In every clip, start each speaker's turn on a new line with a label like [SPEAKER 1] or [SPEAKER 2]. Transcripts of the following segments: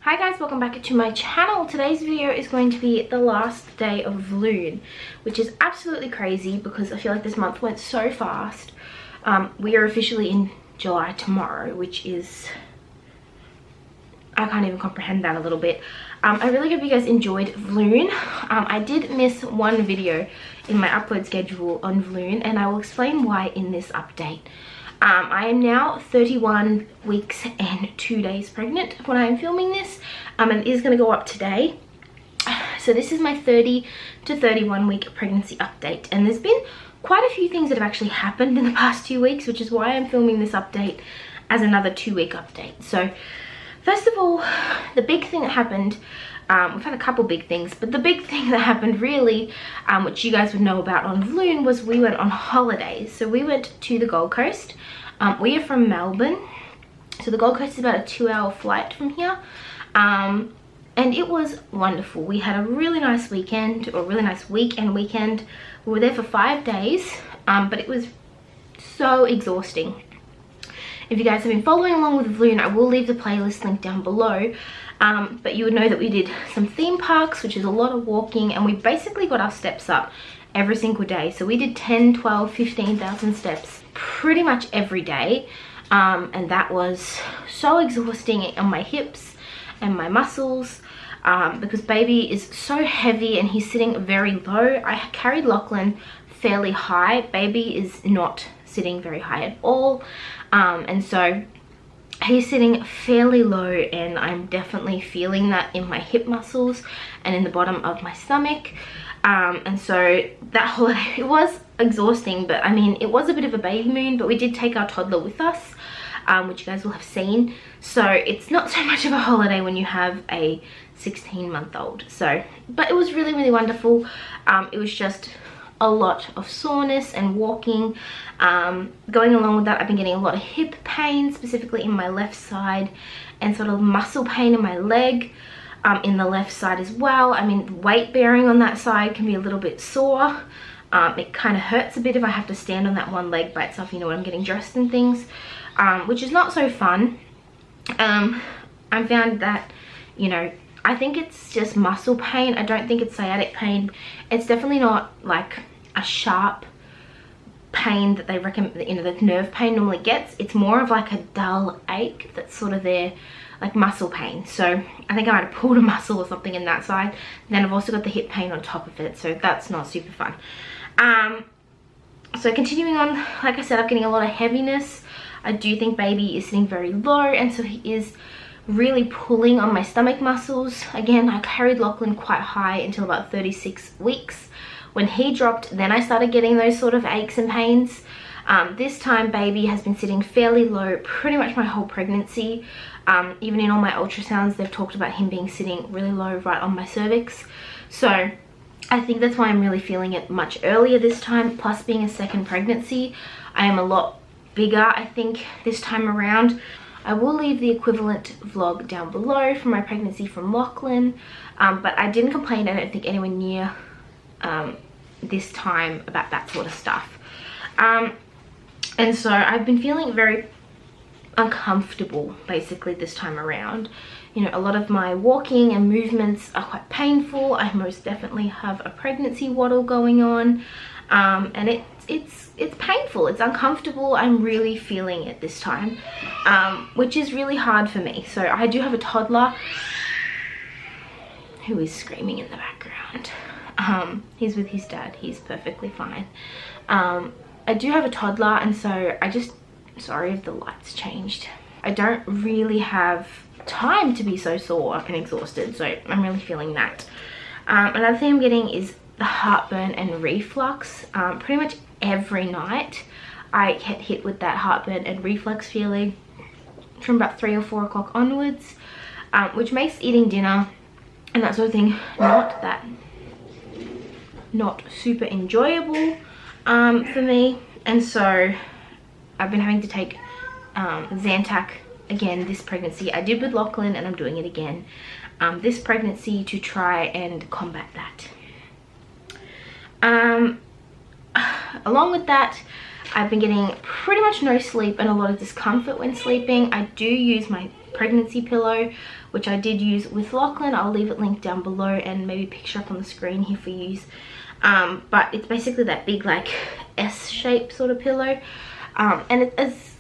[SPEAKER 1] Hi guys, welcome back to my channel. Today's video is going to be the last day of Vlune, which is absolutely crazy because I feel like this month went so fast. We are officially in July tomorrow, which is, I can't even comprehend that a little bit. I really hope you guys enjoyed Vlune. I did miss one video in my upload schedule on Vlune, and I will explain why in this update. I am now 31 weeks and 2 days pregnant when I am filming this, and it is going to go up today. So this is my 30 to 31 week pregnancy update, and there's been quite a few things that have actually happened in the past 2 weeks, which is why I'm filming this update as another 2-week update. So first of all, the big thing that happened, we've had a couple big things, but the big thing that happened really, which you guys would know about on Vlune, was we went on holidays. So we went to the Gold Coast. We are from Melbourne, so the Gold Coast is about a 2-hour flight from here, and it was wonderful. We had a really nice weekend, or really nice weekend. We were there for 5 days, but it was so exhausting. If you guys have been following along with Vlune, I will leave the playlist link down below. But you would know that we did some theme parks, which is a lot of walking, and we basically got our steps up every single day. So we did 10, 12, 15,000 steps pretty much every day. And that was so exhausting on my hips and my muscles, because baby is so heavy and he's sitting very low. I carried Lachlan fairly high. Baby is not sitting very high at all. And so he's sitting fairly low, and I'm definitely feeling that in my hip muscles and in the bottom of my stomach. And so that holiday, it was exhausting, but I mean, it was a bit of a baby moon, but we did take our toddler with us, which you guys will have seen. So it's not so much of a holiday when you have a 16-month-old. So, but it was really, really wonderful. It was just a lot of soreness and walking. Going along with that, I've been getting a lot of hip pain, specifically in my left side, and sort of muscle pain in my leg, in the left side as well. I mean, weight bearing on that side can be a little bit sore. It kind of hurts a bit if I have to stand on that one leg by itself, you know, when I'm getting dressed and things, which is not so fun. I found that, you know, I think it's just muscle pain. I don't think it's sciatic pain. It's definitely not like a sharp pain that they recommend, you know, that nerve pain normally gets. It's more of like a dull ache that's sort of there, like muscle pain. So I think I might have pulled a muscle or something in that side. Then I've also got the hip pain on top of it, so that's not super fun. So continuing on, like I said, I'm getting a lot of heaviness. I do think baby is sitting very low, and so he is really pulling on my stomach muscles. Again, I carried Lachlan quite high until about 36 weeks. When he dropped, then I started getting those sort of aches and pains. This time baby has been sitting fairly low pretty much my whole pregnancy. Even in all my ultrasounds, they've talked about him being sitting really low right on my cervix. So I think that's why I'm really feeling it much earlier this time. Plus, being a second pregnancy, I am a lot bigger, I think, this time around. I will leave the equivalent vlog down below for my pregnancy from Lachlan, but I didn't complain, I don't think, anywhere near this time about that sort of stuff. And so I've been feeling very uncomfortable basically this time around. You know, a lot of my walking and movements are quite painful. I most definitely have a pregnancy waddle going on, and it's painful, it's uncomfortable. I'm really feeling it this time, which is really hard for me. So I do have a toddler who is screaming in the background. He's with his dad, he's perfectly fine. I do have a toddler, and so sorry if the lights changed. I don't really have time to be so sore and exhausted, so I'm really feeling that. Another thing I'm getting is the heartburn and reflux. Pretty much every night I get hit with that heartburn and reflux feeling from about 3 or 4 o'clock onwards, which makes eating dinner and that sort of thing not super enjoyable for me. And so I've been having to take Zantac again this pregnancy. I did with Lachlan, and I'm doing it again this pregnancy to try and combat that. Along with that, I've been getting pretty much no sleep and a lot of discomfort when sleeping. I do use my pregnancy pillow, which I did use with Lachlan. I'll leave it linked down below and maybe picture up on the screen here for you. But it's basically that big like S-shaped sort of pillow. And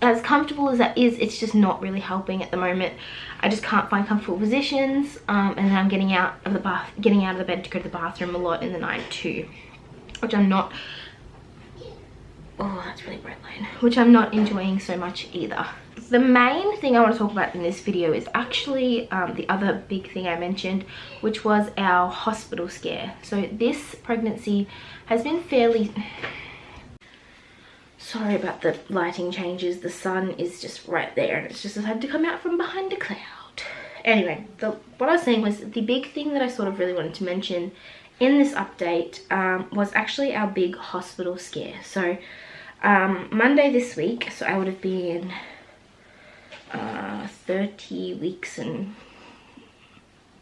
[SPEAKER 1] as comfortable as that is, it's just not really helping at the moment. I just can't find comfortable positions, and then I'm getting out of the bed to go to the bathroom a lot in the night too, which I'm not. Oh, that's really bright line. Which I'm not enjoying so much either. The main thing I want to talk about in this video is actually the other big thing I mentioned, which was our hospital scare. So this pregnancy has been fairly... Sorry about the lighting changes. The sun is just right there and it's just decided to come out from behind a cloud. Anyway, what I was saying was the big thing that I sort of really wanted to mention in this update was actually our big hospital scare. So Monday this week, so I would have been 30 weeks and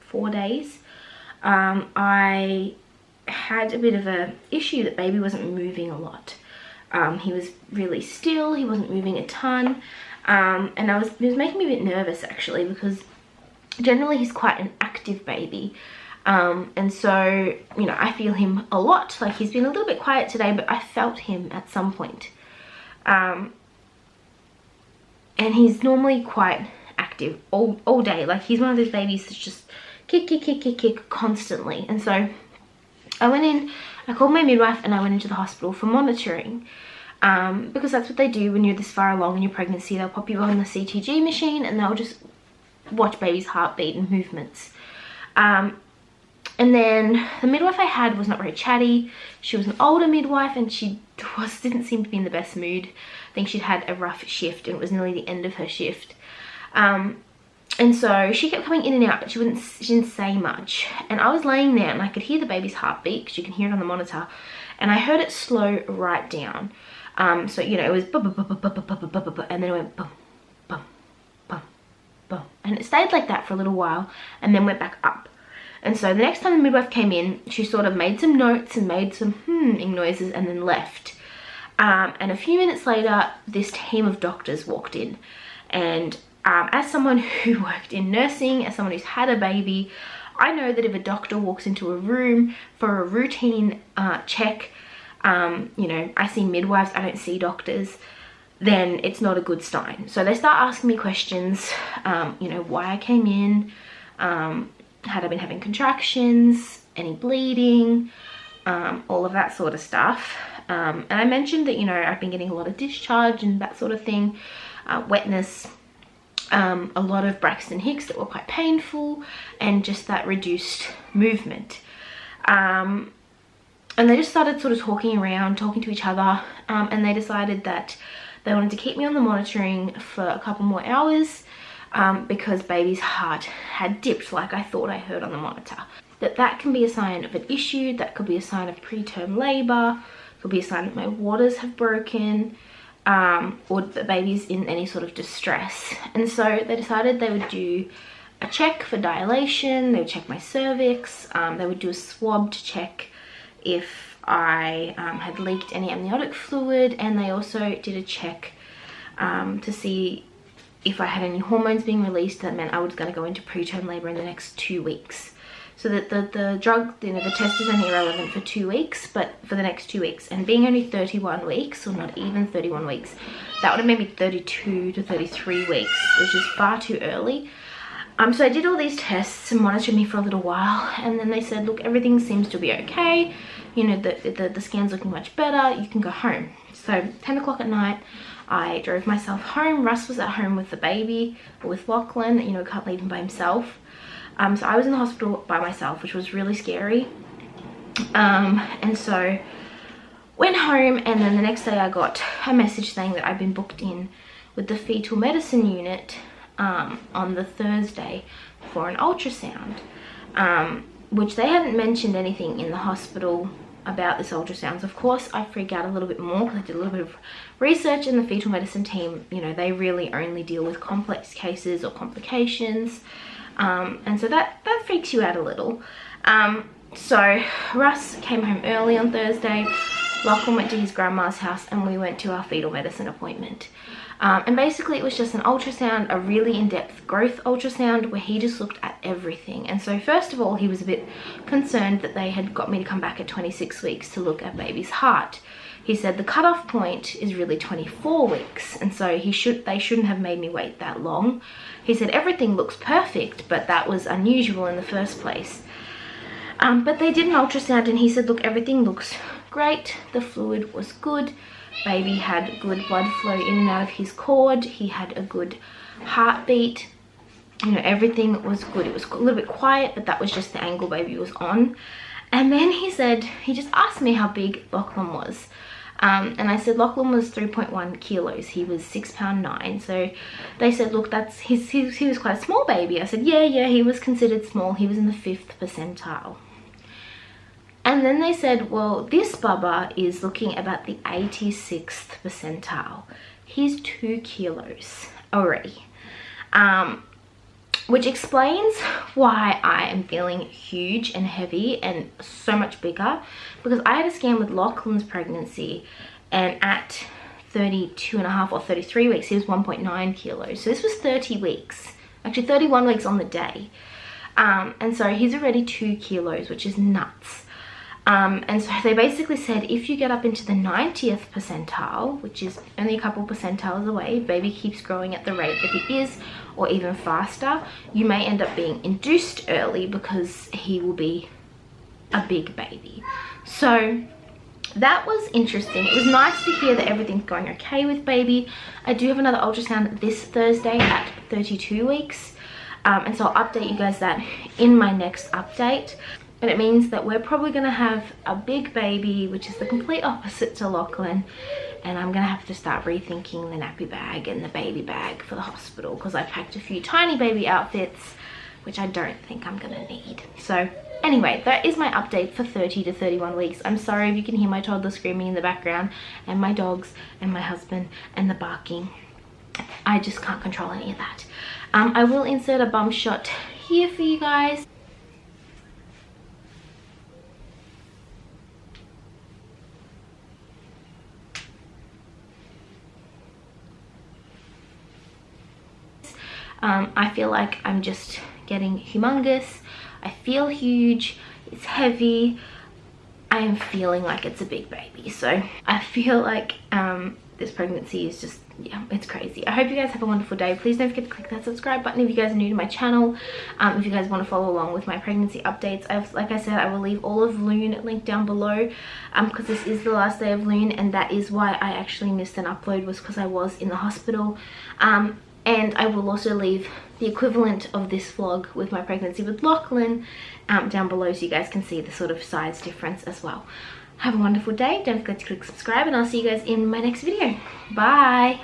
[SPEAKER 1] 4 days. I had a bit of a issue that baby wasn't moving a lot. He was really still, he wasn't moving a ton, and it was making me a bit nervous actually, because generally he's quite an active baby, and so, you know, I feel him a lot. Like, he's been a little bit quiet today, but I felt him at some point, and he's normally quite active all day. Like, he's one of those babies that's just kick constantly. And so I went in, I called my midwife and I went into the hospital for monitoring, because that's what they do when you're this far along in your pregnancy. They'll pop you on the CTG machine and they'll just watch baby's heartbeat and movements. And then the midwife I had was not very chatty. She was an older midwife and she didn't seem to be in the best mood. I think she'd had a rough shift and it was nearly the end of her shift. And so she kept coming in and out, but she didn't say much. And I was laying there and I could hear the baby's heartbeat, because you can hear it on the monitor, and I heard it slow right down. So, you know, it was and then it went bum, bum, bum, bum. And it stayed like that for a little while and then went back up. And so the next time the midwife came in, she sort of made some notes and made some ing noises and then left. And a few minutes later, this team of doctors walked in. And as someone who worked in nursing, as someone who's had a baby, I know that if a doctor walks into a room for a routine check, you know, I see midwives, I don't see doctors, then it's not a good sign. So they start asking me questions, you know, why I came in, had I been having contractions, any bleeding, all of that sort of stuff. And I mentioned that, you know, I've been getting a lot of discharge and that sort of thing, wetness, a lot of Braxton Hicks that were quite painful, and just that reduced movement. And they just started sort of talking to each other, and they decided that they wanted to keep me on the monitoring for a couple more hours, because baby's heart had dipped like I thought I heard on the monitor. That can be a sign of an issue, that could be a sign of preterm labor, could be a sign that my waters have broken, or the baby's in any sort of distress. And so they decided they would do a check for dilation, they would check my cervix, they would do a swab to check if I had leaked any amniotic fluid, and they also did a check to see if I had any hormones being released. That meant I was going to go into preterm labor in the next 2 weeks. So that the drug, you know, the test is only relevant for 2 weeks, but for the next 2 weeks, and being only 31 weeks, or not even 31 weeks, that would have maybe 32 to 33 weeks, which is far too early. So I did all these tests and monitored me for a little while, and then they said, look, everything seems to be okay, you know, the scan's looking much better, you can go home. So 10 o'clock at night, I drove myself home. Russ was at home with the baby, or with Lachlan, you know, can't leave him by himself. So I was in the hospital by myself, which was really scary. And so went home, and then the next day I got a message saying that I'd been booked in with the fetal medicine unit on the Thursday for an ultrasound, which they hadn't mentioned anything in the hospital about this ultrasound. So of course I freak out a little bit more, because I did a little bit of research, and the fetal medicine team, you know, they really only deal with complex cases or complications. And so that freaks you out a little. So Russ came home early on Thursday. Lachlan went to his grandma's house and we went to our fetal medicine appointment. And basically it was just an ultrasound, a really in-depth growth ultrasound where he just looked at everything. And so first of all, he was a bit concerned that they had got me to come back at 26 weeks to look at baby's heart. He said the cutoff point is really 24 weeks, and so they shouldn't have made me wait that long. He said everything looks perfect, but that was unusual in the first place. But they did an ultrasound and he said, look, everything looks great. The fluid was good. Baby had good blood flow in and out of his cord. He had a good heartbeat. You know, everything was good. It was a little bit quiet, but that was just the angle baby was on. And then he just asked me how big Lachlan was. And I said Lachlan was 3.1 kilos. He was 6'9". So they said, look, he was quite a small baby. I said, yeah, he was considered small. He was in the 5th percentile. And then they said, well, this bubba is looking about the 86th percentile. He's 2 kilos already. Which explains why I am feeling huge and heavy and so much bigger, because I had a scan with Lachlan's pregnancy, and at 32.5 or 33 weeks he was 1.9 kilos. So this was 30 weeks, actually 31 weeks on the day. And so he's already 2 kilos, which is nuts. And so they basically said if you get up into the 90th percentile, which is only a couple percentiles away, baby keeps growing at the rate that he is or even faster, you may end up being induced early because he will be a big baby. So that was interesting. It was nice to hear that everything's going okay with baby. I do have another ultrasound this Thursday at 32 weeks. And so I'll update you guys that in my next update. But it means that we're probably going to have a big baby, which is the complete opposite to Lachlan. And I'm going to have to start rethinking the nappy bag and the baby bag for the hospital, because I packed a few tiny baby outfits, which I don't think I'm going to need. So anyway, that is my update for 30 to 31 weeks. I'm sorry if you can hear my toddler screaming in the background, and my dogs and my husband and the barking. I just can't control any of that. I will insert a bum shot here for you guys. I feel like I'm just getting humongous. I feel huge. It's heavy. I am feeling like it's a big baby. So I feel like this pregnancy is just, yeah, it's crazy. I hope you guys have a wonderful day. Please don't forget to click that subscribe button if you guys are new to my channel. If you guys want to follow along with my pregnancy updates, like I said, I will leave all of Vlune linked down below, because this is the last day of Vlune, and that is why I actually missed an upload, was because I was in the hospital. And I will also leave the equivalent of this vlog with my pregnancy with Lachlan down below, so you guys can see the sort of size difference as well. Have a wonderful day. Don't forget to click subscribe, and I'll see you guys in my next video. Bye.